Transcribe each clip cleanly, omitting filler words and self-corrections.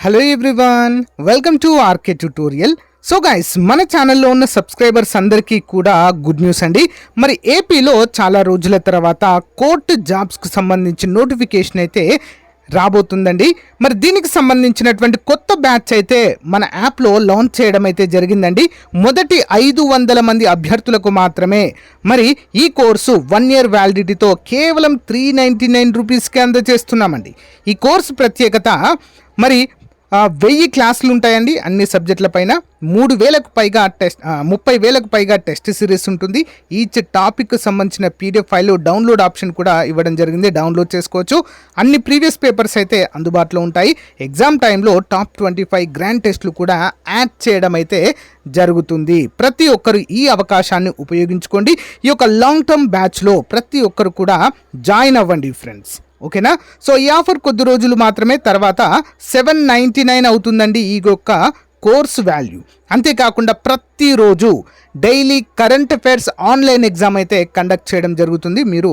Hello everyone, welcome to RK tutorial. So guys, మన ఛానల్లో ఉన్న సబ్స్క్రైబర్స్ అందరికీ కూడా గుడ్ న్యూస్ అండి. మరి ఏపీలో చాలా రోజుల తర్వాత కోర్టు జాబ్స్కి సంబంధించిన నోటిఫికేషన్ అయితే రాబోతుందండి. మరి దీనికి సంబంధించినటువంటి కొత్త బ్యాచ్ అయితే మన యాప్లో లాంచ్ చేయడం అయితే జరిగిందండి. మొదటి 500 మంది అభ్యర్థులకు మాత్రమే మరి ఈ కోర్సు 1 year వ్యాలిడిటీతో కేవలం 399 రూపీస్కే అందజేస్తున్నామండి. ఈ కోర్సు ప్రత్యేకత మరి 1000 క్లాసులు ఉంటాయండి. అన్ని సబ్జెక్టుల పైన 3000కు పైగా 30,000కు పైగా టెస్ట్ సిరీస్ ఉంటుంది. ఈచ్ టాపిక్ సంబంధించిన పీడిఎఫ్ ఫైల్ డౌన్లోడ్ ఆప్షన్ కూడా ఇవ్వడం జరిగింది. డౌన్లోడ్ చేసుకోవచ్చు. అన్ని ప్రీవియస్ పేపర్స్ అయితే అందుబాటులో ఉంటాయి. ఎగ్జామ్ టైంలో టాప్ 25 గ్రాండ్ టెస్టులు కూడా యాడ్ చేయడం అయితే జరుగుతుంది. ప్రతి ఒక్కరు ఈ అవకాశాన్ని ఉపయోగించుకోండి. ఈ యొక్క లాంగ్ టర్మ్ బ్యాచ్లో ప్రతి ఒక్కరు కూడా జాయిన్ అవ్వండి ఫ్రెండ్స్. ఓకేనా? సో ఈ ఆఫర్ కొద్ది రోజులు మాత్రమే, తర్వాత 799 అవుతుందండి ఈ యొక్క కోర్స్ వాల్యూ. అంతేకాకుండా ప్రతిరోజు daily current affairs online exam అయితే కండక్ట్ చేయడం జరుగుతుంది. మీరు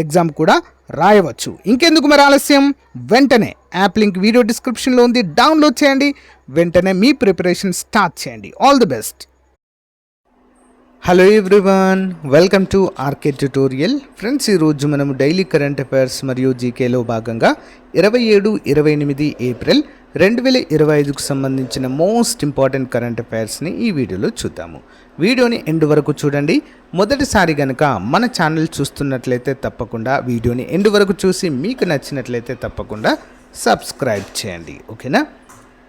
ఎగ్జామ్ కూడా రాయవచ్చు. ఇంకెందుకు మరి ఆలస్యం, వెంటనే యాప్ లింక్ వీడియో డిస్క్రిప్షన్లో ఉంది, డౌన్లోడ్ చేయండి. వెంటనే మీ ప్రిపరేషన్ స్టార్ట్ చేయండి. All the best. Hello everyone, welcome to RK tutorial. Friends, ఈరోజు మనము డైలీ కరెంట్ అఫైర్స్ మరియు జీకేలో భాగంగా 27-28 ఏప్రిల్ 2025కు సంబంధించిన మోస్ట్ ఇంపార్టెంట్ కరెంట్ అఫైర్స్ని ఈ వీడియోలో చూద్దాము. వీడియోని ఎండ్ వరకు చూడండి. మొదటిసారి కనుక మన ఛానల్ చూస్తున్నట్లయితే తప్పకుండా వీడియోని ఎండ్ వరకు చూసి మీకు నచ్చినట్లయితే తప్పకుండా సబ్స్క్రైబ్ చేయండి. ఓకేనా?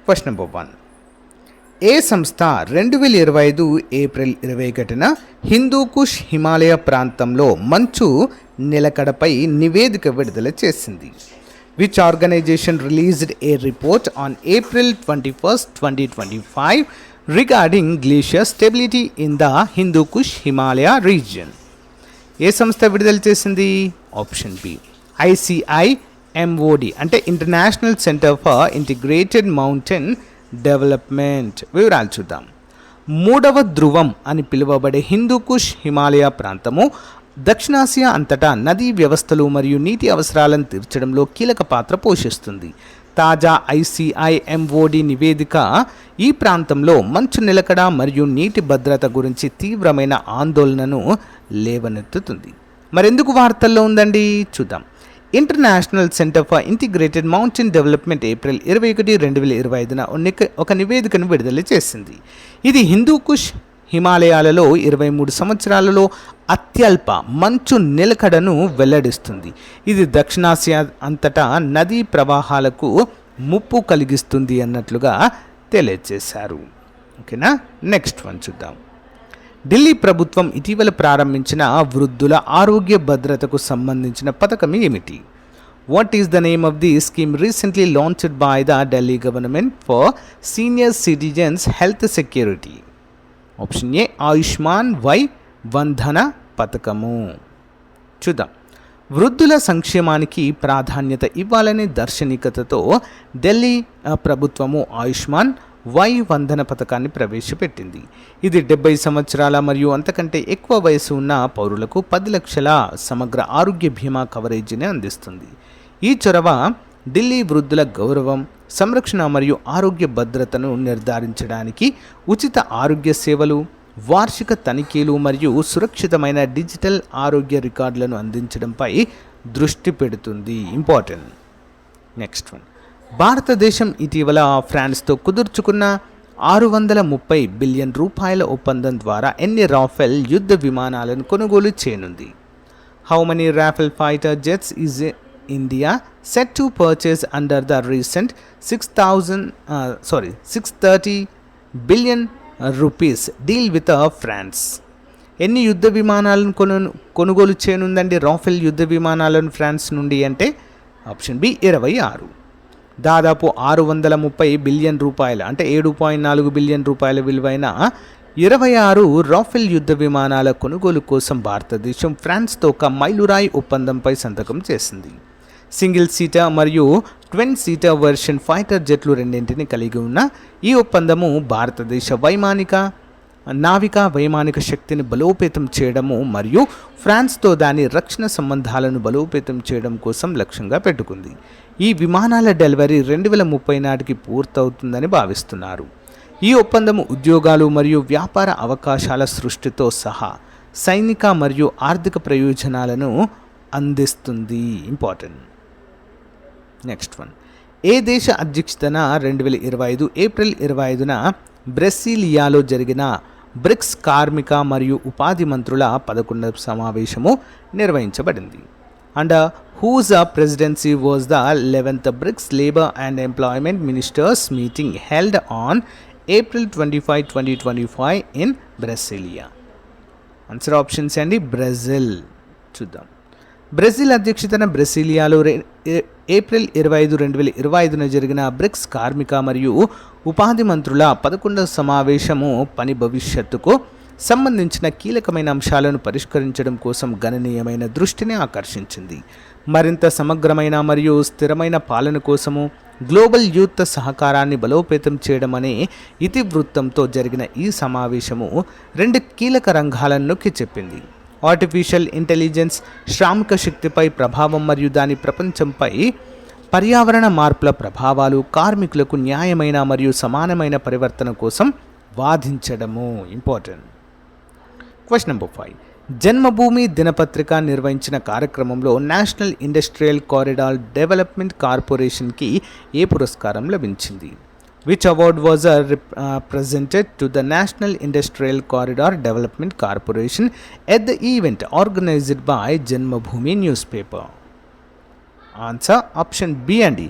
Question number 1. ఏ సంస్థ 2025 ఏప్రిల్ 21న హిందూకుష్ హిమాలయ ప్రాంతంలో మంచు నిలకడపై నివేదిక విడుదల చేసింది? Which organisation released a report on April 21, 2025 regarding glacier stability in the Hindu Kush Himalaya region? ఏ సంస్థ విడుదల చేసింది? ఆప్షన్ బి ICIMOD అంటే International Centre for Integrated Mountain Development. వివరాలు చూద్దాం. 3వ ధ్రువం అని పిలువబడే హిందూకుష్ హిమాలయ ప్రాంతము దక్షిణాసియా అంతటా నదీ వ్యవస్థలు మరియు నీటి అవసరాలను తీర్చడంలో కీలక పాత్ర పోషిస్తుంది. తాజా ICIMOD నివేదిక ఈ ప్రాంతంలో మంచు నిలకడ మరియు నీటి భద్రత గురించి తీవ్రమైన ఆందోళనను లేవనెత్తుతుంది. మరెందుకు వార్తల్లో ఉందండి? చూద్దాం. International Centre for Integrated Mountain development April 21, 2025న ఒక నివేదికను విడుదల చేసింది. ఇది హిందూకుష్ హిమాలయాలలో 23 సంవత్సరాలలో అత్యల్ప మంచు నిలకడను వెల్లడిస్తుంది. ఇది దక్షిణాసియా అంతటా నదీ ప్రవాహాలకు ముప్పు కలిగిస్తుంది అన్నట్లుగా తెలియజేశారు. ఓకేనా? నెక్స్ట్ వన్ చూద్దాం. ఢిల్లీ ప్రభుత్వం ఇటీవల ప్రారంభించిన వృద్ధుల ఆరోగ్య భద్రతకు సంబంధించిన పథకం ఏమిటి? What is the name of the scheme recently launched by the Delhi government for senior citizens health security? Option A Ayushman Vay Vandana పథకము. చూద్దాం. వృద్ధుల సంక్షేమానికి ప్రాధాన్యత ఇవ్వాలనే దార్శనికతతో ఢిల్లీ ప్రభుత్వము ఆయుష్మాన్ వై వందన పథకాన్ని ప్రవేశపెట్టింది. ఇది 70 సంవత్సరాల మరియు అంతకంటే ఎక్కువ వయసు ఉన్న పౌరులకు 10 లక్షల సమగ్ర ఆరోగ్య బీమా కవరేజీని అందిస్తుంది. ఈ చొరవ ఢిల్లీ వృద్ధుల గౌరవం, సంరక్షణ మరియు ఆరోగ్య భద్రతను నిర్ధారించడానికి ఉచిత ఆరోగ్య సేవలు, వార్షిక తనిఖీలు మరియు సురక్షితమైన డిజిటల్ ఆరోగ్య రికార్డులను అందించడంపై దృష్టి పెడుతుంది. ఇంపార్టెంట్. Next one. భారతదేశం ఇటీవల ఫ్రాన్స్తో కుదుర్చుకున్న 630 బిలియన్ రూపాయల ఒప్పందం ద్వారా ఎన్ని రాఫెల్ యుద్ధ విమానాలను కొనుగోలు చేయనుంది? How many Rafale fighter jets is India set to purchase under the recent 630 billion rupees deal with France? ఎన్ని యుద్ధ విమానాలను కొనుగోలు చేయనుందండి రాఫెల్ యుద్ధ విమానాలను ఫ్రాన్స్ నుండి అంటే? Option B 26. దాదాపు 630 బిలియన్ రూపాయలు అంటే 7.4 బిలియన్ రూపాయల విలువైన 26 రాఫెల్ యుద్ధ విమానాల కొనుగోలు కోసం భారతదేశం ఫ్రాన్స్తో ఒక మైలురాయి ఒప్పందంపై సంతకం చేసింది. సింగిల్ సీటర్ మరియు ట్విన్ సీటర్ వెర్షన్ ఫైటర్ జెట్లు రెండింటిని కలిగి ఉన్న ఈ ఒప్పందము భారతదేశ వైమానిక నావికా వైమానిక శక్తిని బలోపేతం చేయడము మరియు ఫ్రాన్స్తో దాని రక్షణ సంబంధాలను బలోపేతం చేయడం కోసం లక్ష్యంగా పెట్టుకుంది. ఈ విమానాల డెలివరీ 2030 నాటికి పూర్తవుతుందని భావిస్తున్నారు. ఈ ఒప్పందం ఉద్యోగాలు మరియు వ్యాపార అవకాశాల సృష్టితో సహా సైనిక మరియు ఆర్థిక ప్రయోజనాలను అందిస్తుంది. ఇంపార్టెంట్. Next one. ఏ దేశ అధ్యక్షతన 2025 ఏప్రిల్ 25న బ్రెసిలియాలో జరిగిన బ్రిక్స్ కార్మిక మరియు ఉపాధి మంత్రుల 11వ సమావేశము నిర్వహించబడింది. And whose presidency was the 11th BRICS Labour and Employment Ministers meeting held on April 25, 2025 in Brasilia. Answer options అండి. బ్రెజిల్. చూద్దాం. బ్రెజిల్ అధ్యక్షతన బ్రెసిలియాలో ఏప్రిల్ 25, 2025న జరిగిన బ్రిక్స్ కార్మిక మరియు ఉపాధి మంత్రుల 11వ సమావేశము పని భవిష్యత్తుకు సంబంధించిన కీలకమైన అంశాలను పరిష్కరించడం కోసం గణనీయమైన దృష్టిని ఆకర్షించింది. మరింత సమగ్రమైన మరియు స్థిరమైన పాలన కోసము గ్లోబల్ యూత్ సహకారాన్ని బలోపేతం చేయడం అనే ఇతివృత్తంతో జరిగిన ఈ సమావేశము 2 కీలక రంగాలను నొక్కి చెప్పింది. ఆర్టిఫిషియల్ ఇంటెలిజెన్స్ శ్రామిక శక్తిపై ప్రభావం మరియు దాని ప్రపంచంపై పర్యావరణ మార్పుల ప్రభావాలు, కార్మికులకు న్యాయమైన మరియు సమానమైన పరివర్తన కోసం వాదించడము. ఇంపార్టెంట్. Question number 5. జన్మభూమి దినపత్రిక నిర్వహించిన కార్యక్రమంలో నేషనల్ ఇండస్ట్రియల్ కారిడార్ డెవలప్మెంట్ కార్పొరేషన్కి ఏ పురస్కారం లభించింది? Which award was presented to the National Industrial Corridor Development Corporation at the event organized by Janmabhoomi newspaper? Answer option B అండి.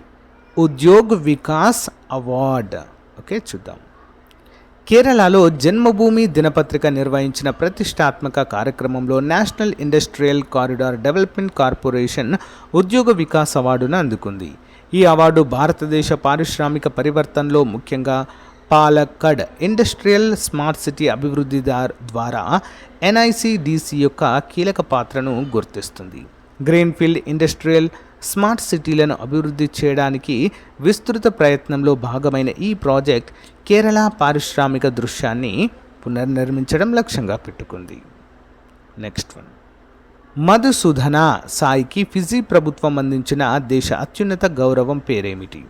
ఉద్యోగ్ వికాస్ అవార్డ్. ఓకే, చూద్దాం. కేరళలో జన్మభూమి దినపత్రిక నిర్వహించిన ప్రతిష్టాత్మక కార్యక్రమంలో national industrial corridor development corporation ఉద్యోగ వికాస్ అవార్డును అందుకుంది. ఈ అవార్డు భారతదేశ పారిశ్రామిక పరివర్తనలో ముఖ్యంగా పాలక్కడ్ ఇండస్ట్రియల్ స్మార్ట్ సిటీ అభివృద్ధి ద్వారా ఎన్ఐసిడిసి యొక్క కీలక పాత్రను గుర్తిస్తుంది. గ్రీన్ఫీల్డ్ ఇండస్ట్రియల్ స్మార్ట్ సిటీలను అభివృద్ధి చేయడానికి విస్తృత ప్రయత్నంలో భాగమైన ఈ ప్రాజెక్ట్ కేరళ పారిశ్రామిక దృశ్యాన్ని పునర్నిర్మించడం లక్ష్యంగా పెట్టుకుంది. Next one. మధుసూదన సాయికి ఫిజీ ప్రభుత్వం అందించిన దేశ అత్యున్నత గౌరవం పేరేమిటి?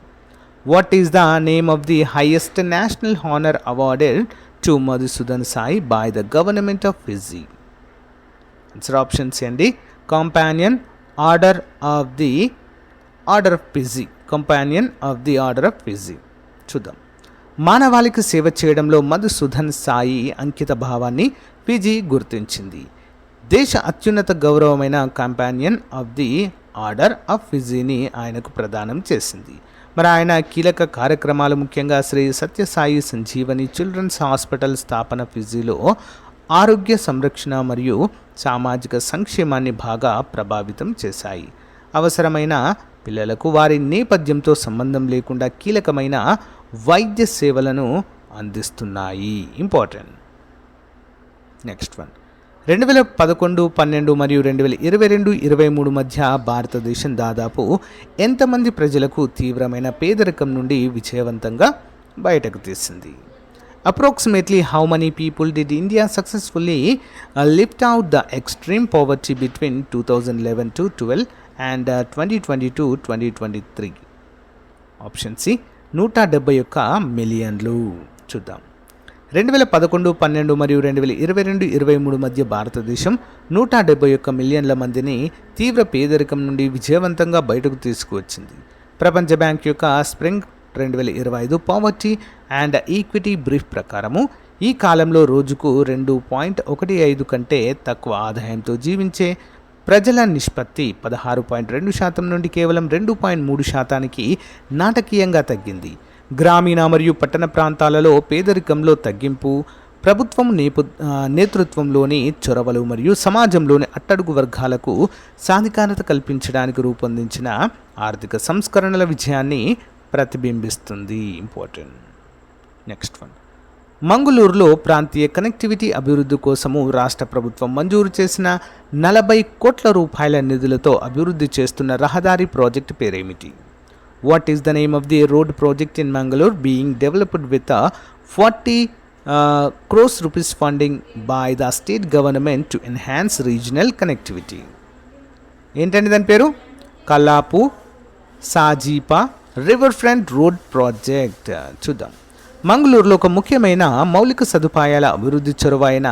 What is the name of the highest national honour awarded to Madhusudan Sai by the government of Fiji? Answer options అండి. Companion order of the order of Fiji. Companion of the order of Fiji. చూద్దాం. మానవాళికి సేవ చేయడంలో మధుసూదన్ సాయి అంకిత భావాన్ని Fiji గుర్తించింది. దేశ అత్యున్నత గౌరవమైన companion of the order of ఫిజీని ఆయనకు ప్రదానం చేసింది. మరి ఆయన కీలక కార్యక్రమాలు ముఖ్యంగా శ్రీ సత్యసాయి సంజీవని చిల్డ్రన్స్ హాస్పిటల్ స్థాపన ఫిజీలో ఆరోగ్య సంరక్షణ మరియు సామాజిక సంక్షేమాన్ని బాగా ప్రభావితం చేశాయి. అవసరమైన పిల్లలకు వారి నేపథ్యంతో సంబంధం లేకుండా కీలకమైన వైద్య సేవలను అందిస్తున్నాయి. ఇంపార్టెంట్. Next one. 2011, 12 మరియు 2022, 23 మధ్య భారతదేశం దాదాపు ఎంతమంది ప్రజలకు తీవ్రమైన పేదరికం నుండి విజయవంతంగా బయటకు తీసింది? Approximately how many people did India successfully lift out the extreme poverty between 2011 to 12 and 2022, 2023? Option C 171 మిలియన్లు. చూద్దాం. 2011, 12 మరియు 2022, 23 మధ్య భారతదేశం 171 మిలియన్ల మందిని తీవ్ర పేదరికం నుండి విజయవంతంగా బయటకు తీసుకువచ్చింది. ప్రపంచ బ్యాంక్ యొక్క spring 2025 poverty and equity brief ప్రకారము ఈ కాలంలో రోజుకు 2.15 కంటే తక్కువ ఆదాయంతో జీవించే ప్రజల నిష్పత్తి 16.2% నుండి కేవలం 2.3%కి నాటకీయంగా తగ్గింది. గ్రామీణ మరియు పట్టణ ప్రాంతాలలో పేదరికంలో తగ్గింపు, ప్రభుత్వం నేతృత్వంలోని చొరవలు మరియు సమాజంలోని అట్టడుగు వర్గాలకు సాధికారత కల్పించడానికి రూపొందించిన ఆర్థిక సంస్కరణల విజయాన్ని ప్రతిబింబిస్తుంది. ఇంపార్టెంట్. Next one. మంగళూరులో ప్రాంతీయ కనెక్టివిటీ అభివృద్ధి కోసము రాష్ట్ర ప్రభుత్వం మంజూరు చేసిన 40 కోట్ల రూపాయల నిధులతో అభివృద్ధి చేస్తున్న రహదారి ప్రాజెక్టు పేరేమిటి? What is the name of the road project in Mangalore being developed with a 40 crores rupees funding by the state government to enhance regional connectivity. ఏంటండి దాని పేరు? కల్లాపు సాజీపా రివర్ ఫ్రంట్ రోడ్ ప్రాజెక్ట్. చూద్దాం. మంగళూరులో ఒక ముఖ్యమైన మౌలిక సదుపాయాల అభివృద్ధి చొరవ అయిన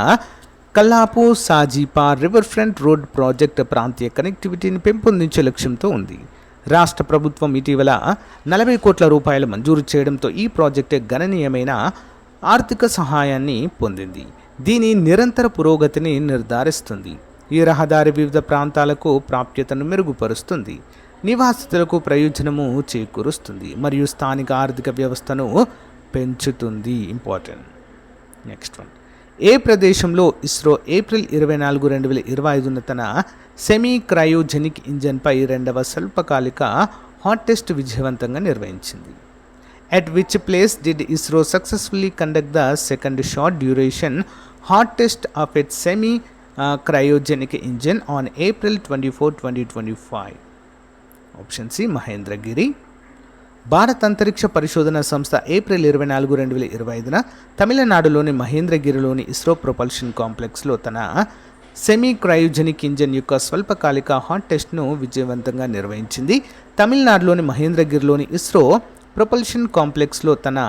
కల్లాపు సాజీపా రివర్ ఫ్రంట్ రోడ్ ప్రాజెక్ట్ ప్రాంతీయ కనెక్టివిటీని పెంపొందించే లక్ష్యంతో ఉంది. రాష్ట్ర ప్రభుత్వం ఇటీవల 40 కోట్ల రూపాయలు మంజూరు చేయడంతో ఈ ప్రాజెక్టు గణనీయమైన ఆర్థిక సహాయాన్ని పొందింది. దీని నిరంతర పురోగతిని నిర్ధారిస్తుంది. ఈ రహదారి వివిధ ప్రాంతాలకు ప్రాప్యతను మెరుగుపరుస్తుంది, నివాసితులకు ప్రయోజనము చేకూరుస్తుంది మరియు స్థానిక ఆర్థిక వ్యవస్థను పెంచుతుంది. ఇంపార్టెంట్. Next one. ఏ ప్రదేశంలో ఇస్రో ఏప్రిల్ 24, 2025న తన సెమీ క్రయోజెనిక్ ఇంజన్పై రెండవ స్వల్పకాలిక హాట్ టెస్ట్ విజయవంతంగా నిర్వహించింది? At which place did ISRO successfully conduct the second short duration hot test of its semi cryogenic engine on April 24, 2025? Option C, Mahendragiri. భారత అంతరిక్ష పరిశోధన సంస్థ ఏప్రిల్ 24, 2025న తమిళనాడులోని మహేంద్రగిరిలోని ఇస్రో ప్రొపల్షన్ కాంప్లెక్స్లో తన సెమీ క్రయోజెనిక్ ఇంజన్ యొక్క స్వల్పకాలిక హాట్ టెస్ట్ను విజయవంతంగా నిర్వహించింది. తమిళనాడులోని మహేంద్రగిరిలోని ఇస్రో ప్రొపల్షన్ కాంప్లెక్స్లో తన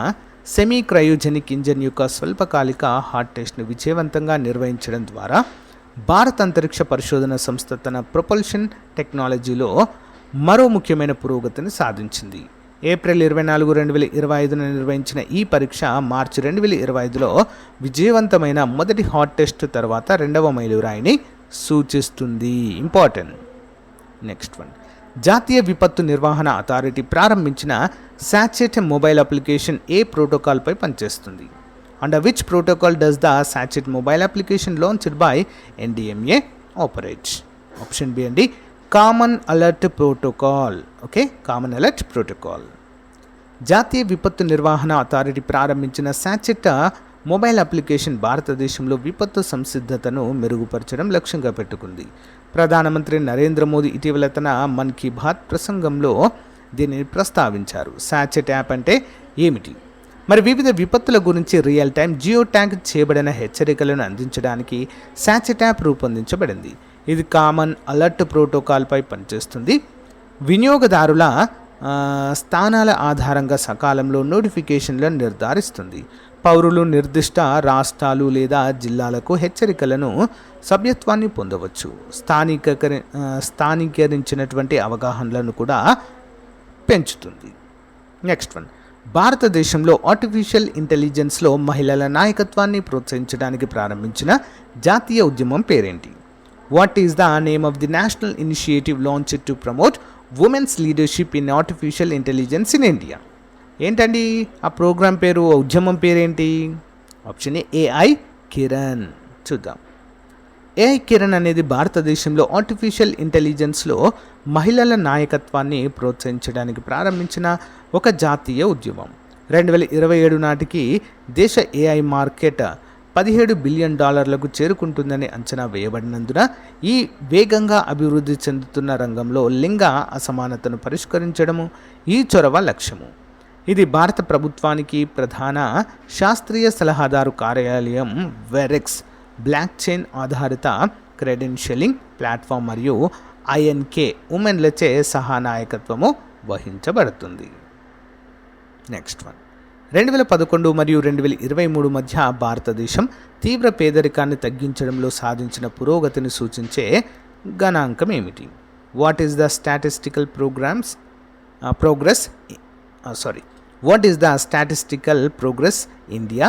సెమీ క్రయోజెనిక్ ఇంజన్ యొక్క స్వల్పకాలిక హాట్ టెస్ట్ను విజయవంతంగా నిర్వహించడం ద్వారా భారత అంతరిక్ష పరిశోధన సంస్థ తన ప్రొపల్షన్ టెక్నాలజీలో మరో ముఖ్యమైన పురోగతిని సాధించింది. ఏప్రిల్ 24, 2025న నిర్వహించిన ఈ పరీక్ష మార్చి 2025లో విజయవంతమైన మొదటి హాట్ టెస్ట్ తర్వాత రెండవ మైలురాయిని సూచిస్తుంది. ఇంపార్టెంట్. Next one. జాతీయ విపత్తు నిర్వహణ అథారిటీ ప్రారంభించిన సాచెట్ మొబైల్ అప్లికేషన్ ఏ ప్రోటోకాల్పై పనిచేస్తుంది? Under which protocol does the Sachet mobile application launched by NDMA operate? Option B అండి, common alert protocol. Okay, common alert protocol. జాతీయ విపత్తు నిర్వహణ అథారిటీ ప్రారంభించిన సాచెట్ మొబైల్ అప్లికేషన్ భారతదేశంలో విపత్తు సంసిద్ధతను మెరుగుపరచడం లక్ష్యంగా పెట్టుకుంది. ప్రధానమంత్రి నరేంద్ర మోదీ ఇటీవల తన మన్ కీ బాత్ ప్రసంగంలో దీనిని ప్రస్తావించారు. సాచెట్ యాప్ అంటే ఏమిటి? మరి వివిధ విపత్తుల గురించి రియల్ టైం జియో ట్యాగ్ చేయబడిన హెచ్చరికలను అందించడానికి సాచెట్ యాప్ రూపొందించబడింది. ఇది కామన్ అలర్ట్ ప్రోటోకాల్పై పనిచేస్తుంది. వినియోగదారుల స్థానాల ఆధారంగా సకాలంలో నోటిఫికేషన్లను నిర్ధారిస్తుంది. పౌరులు నిర్దిష్ట రాష్ట్రాలు లేదా జిల్లాలకు హెచ్చరికలను సభ్యత్వాన్ని పొందవచ్చు. స్థానికరించినటువంటి అవగాహనలను కూడా పెంచుతుంది. Next one. భారతదేశంలో ఆర్టిఫిషియల్ ఇంటెలిజెన్స్లో మహిళల నాయకత్వాన్ని ప్రోత్సహించడానికి ప్రారంభించిన జాతీయ ఉద్యమం పేరేంటి? What is the name of the national initiative launched to promote women's leadership in artificial intelligence in India? ఏంటండి ఆ ప్రోగ్రాం పేరు, ఉద్యమం పేరేంటి? Option A, AI Kiran. చూద్దాం. AI కిరణ్ అనేది భారతదేశంలో ఆర్టిఫిషియల్ ఇంటెలిజెన్స్లో మహిళల నాయకత్వాన్ని ప్రోత్సహించడానికి ప్రారంభించిన ఒక జాతీయ ఉద్యమం. 2027 నాటికి దేశ AI మార్కెట్ $17 బిలియన్ చేరుకుంటుందని అంచనా వేయబడినందున ఈ వేగంగా అభివృద్ధి చెందుతున్న రంగంలో లింగ అసమానతను పరిష్కరించడము ఈ చొరవ లక్ష్యము. ఇది భారత ప్రభుత్వానికి ప్రధాన శాస్త్రీయ సలహాదారు కార్యాలయం వెరెక్స్ బ్లాక్ చైన్ ఆధారిత క్రెడెన్షియలింగ్ ప్లాట్ఫామ్ మరియు INK ఉమెన్లచే సహానాయకత్వము వహించబడుతుంది. Next one. 2011 మరియు 2023 మధ్య భారతదేశం తీవ్ర పేదరికాన్ని తగ్గించడంలో సాధించిన పురోగతిని సూచించే గణాంకం ఏమిటి? What is the statistical progress India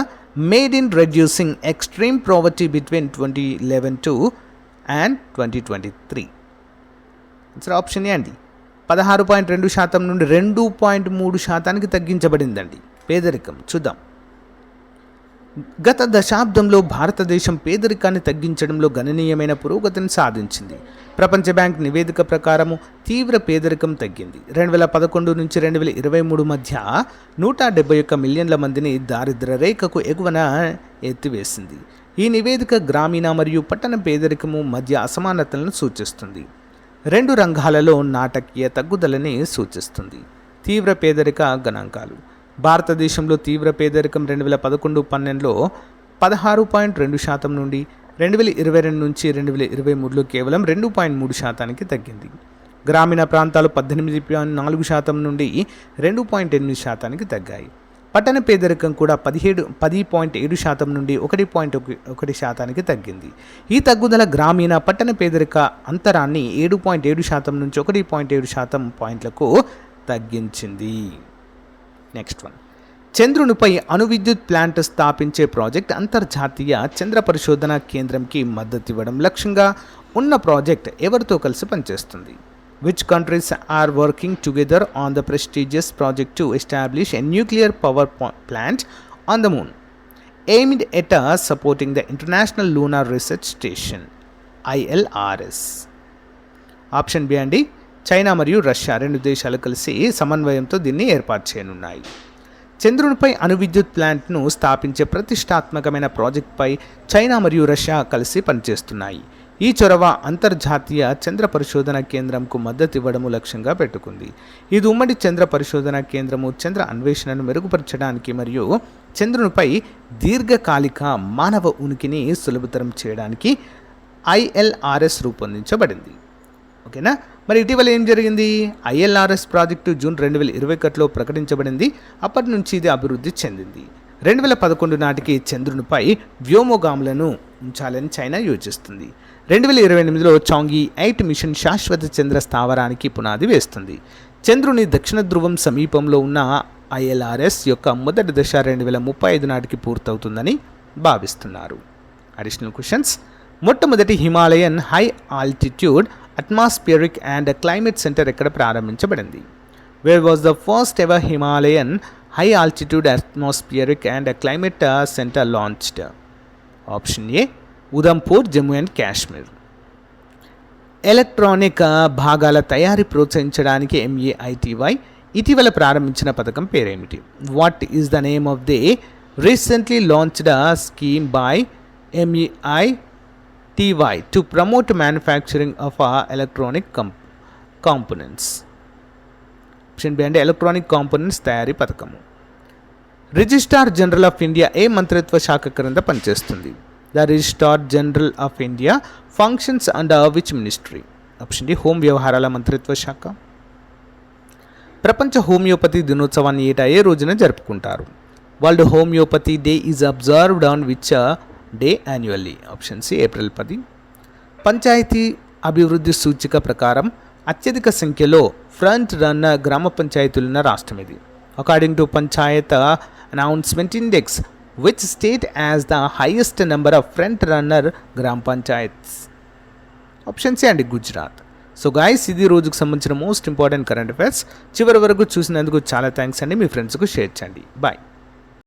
made in reducing extreme poverty between 2011 and 2023? Option A అండి, 16.2% నుండి 2.3% తగ్గించబడిందండి పేదరికం. చూద్దాం. గత దశాబ్దంలో భారతదేశం పేదరికాన్ని తగ్గించడంలో గణనీయమైన పురోగతిని సాధించింది. ప్రపంచ బ్యాంక్ నివేదిక ప్రకారము తీవ్ర పేదరికం తగ్గింది. 2011 నుంచి 2023 మధ్య 171 మిలియన్ల మందిని దారిద్ర్య రేఖకు ఎగువన ఎత్తివేసింది. ఈ నివేదిక గ్రామీణ మరియు పట్టణ పేదరికము మధ్య అసమానతలను సూచిస్తుంది. 2 రంగాలలో నాటకీయ తగ్గుదలని సూచిస్తుంది. తీవ్ర పేదరిక గణాంకాలు. భారతదేశంలో తీవ్ర పేదరికం 2011-12లో 16.2% నుండి 2022 నుంచి 2023లో కేవలం 2.3%కి తగ్గింది. గ్రామీణ ప్రాంతాలు 18.4% నుండి 2.8%కి తగ్గాయి. పట్టణ పేదరికం కూడా 10.7% నుండి 1.1%కి తగ్గింది. ఈ తగ్గుదల గ్రామీణ పట్టణ పేదరిక అంతరాన్ని 7.7% నుంచి 1.7% పాయింట్లకు తగ్గించింది. నెక్స్ట్ వన్, చంద్రునిపై అణు విద్యుత్ ప్లాంట్ స్థాపించే ప్రాజెక్ట్ అంతర్జాతీయ చంద్ర పరిశోధన కేంద్రంకి మద్దతివ్వడం లక్ష్యంగా ఉన్న ప్రాజెక్ట్ ఎవరితో కలిసి పనిచేస్తుంది? Which countries are working together on the prestigious project to establish a nuclear power plant on the moon, aimed at supporting the International Lunar Research Station ILRS? Option B అండి, China మరియు Russia 2 దేశాలు కలిసి సమన్వయంతో దీన్ని ఏర్పాటు చేయనున్నాయి. చంద్రునిపై అణు విద్యుత్ ప్లాంట్ను స్థాపించే ప్రతిష్టాత్మకమైన ప్రాజెక్టుపై చైనా మరియు రష్యా కలిసి పనిచేస్తున్నాయి. ఈ చొరవ అంతర్జాతీయ చంద్ర పరిశోధన కేంద్రంకు మద్దతు ఇవ్వడము లక్ష్యంగా పెట్టుకుంది. ఇది ఉమ్మడి చంద్ర పరిశోధన కేంద్రము చంద్ర అన్వేషణను మెరుగుపరచడానికి మరియు చంద్రునిపై దీర్ఘకాలిక మానవ ఉనికిని సులభతరం చేయడానికి ILRS రూపొందించబడింది. ఓకేనా. మరి ఇటీవల ఏం జరిగింది? ILRS ప్రాజెక్టు జూన్ 2021లో ప్రకటించబడింది. అప్పటి నుంచి ఇది అభివృద్ధి చెందింది. 2011 నాటికి చంద్రునిపై వ్యోమగాములను ఉంచాలని చైనా యోచిస్తుంది. 2028లో చాంగి 8 మిషన్ శాశ్వత చంద్ర స్థావరానికి పునాది వేస్తుంది. చంద్రుని దక్షిణ ధ్రువం సమీపంలో ఉన్న ILRS యొక్క మొదటి దశ 2035 నాటికి పూర్తవుతుందని భావిస్తున్నారు. Additional questions. మొట్టమొదటి Himalayan high altitude atmospheric and climate centre ఎక్కడ ప్రారంభించబడింది? Where was the first ever Himalayan high altitude atmospheric and climate centre launched? Option A, Udhampur, Jammu and Kashmir. Electronic భాగాల తయారీ ప్రోత్సహించడానికి MEITY ఇటీవల ప్రారంభించిన పథకం పేరేమిటి? What is the name of the recently launched scheme by MEITY to promote manufacturing of electronic components? Option B అంటే electronic components తయారీ పథకము. రిజిస్ట్రార్ జనరల్ ఆఫ్ ఇండియా ఏ మంత్రిత్వ శాఖ క్రింద పనిచేస్తుంది? The Registrar General of India functions under which ministry? Option D, home వ్యవహారాల మంత్రిత్వ శాఖ. ప్రపంచ హోమియోపతి దినోత్సవాన్ని ఏటా ఏ రోజున జరుపుకుంటారు? World Homeopathy Day is observed on which day annually? Option C, April 10. Panchayat అభివృద్ధి సూచిక ప్రకారం అత్యధిక సంఖ్యలో ఫ్రంట్ రన్నర్ గ్రామ పంచాయతీలున్న రాష్ట్రం ఇది. According to Panchayat announcement index, which state has the highest number of front runner gram panchayats? Option C అండి, Gujarat. So guys, ఇది రోజుకు సంబంధించిన మోస్ట్ ఇంపార్టెంట్ కరెంట్ అఫైర్స్. చివరి వరకు చూసినందుకు చాలా థ్యాంక్స్ అండి. మీ ఫ్రెండ్స్కు షేర్ చేయండి. బాయ్.